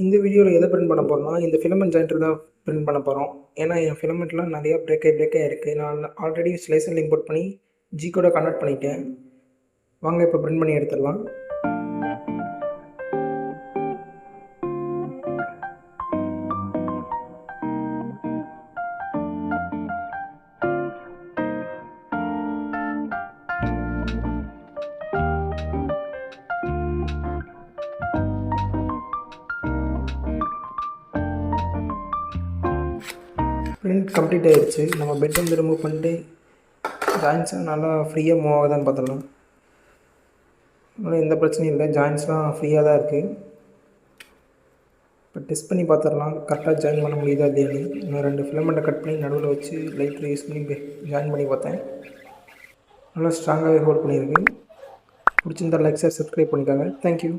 இந்த வீடியோவில் எதை பிரிண்ட் பண்ண போகிறோம்னா இந்த ஃபிலமெண்ட் ஜாயிண்டர் தான் பிரிண்ட் பண்ண போகிறோம். ஏன்னா என் ஃபிலமெண்ட்லாம் நிறையா பிரேக் ஆகிருக்கு. நான் ஆல்ரெடி ஸ்லைசரில் இம்போர்ட் பண்ணி ஜி கோட கன்வெர்ட் பண்ணிட்டேன். வாங்க இப்போ பிரிண்ட் பண்ணி எடுத்துடலாம். பிரிண்ட் கம்ப்ளீட் ஆகிடுச்சு. நம்ம பெட் வந்து ரிமூவ் பண்ணிட்டு ஜாயின்ட்ஸாக நல்லா ஃப்ரீயாக மூவ் ஆகுதான்னு பார்த்துடலாம். எந்த பிரச்சனையும் இல்லை, ஜாயின்ட்ஸ்லாம் ஃப்ரீயாக தான் இருக்குது. இப்போ டெஸ்ட் பண்ணி பார்த்துடலாம் கரெக்டாக ஜாயின் பண்ண முடியுதா இல்லையான்னு. நான் 2 ஃபிலமெண்ட்டை கட் பண்ணி நடுவில் வச்சு லைட்டில் யூஸ் பண்ணி ஜாயின் பண்ணி பார்த்தேன். நல்லா ஸ்ட்ராங்காகவே ஹோல்ட் பண்ணியிருக்கு. பிடிச்சிருந்தா லைக் ஷேர் சப்ஸ்கிரைப் பண்ணிக்கோங்க. தேங்க்யூ.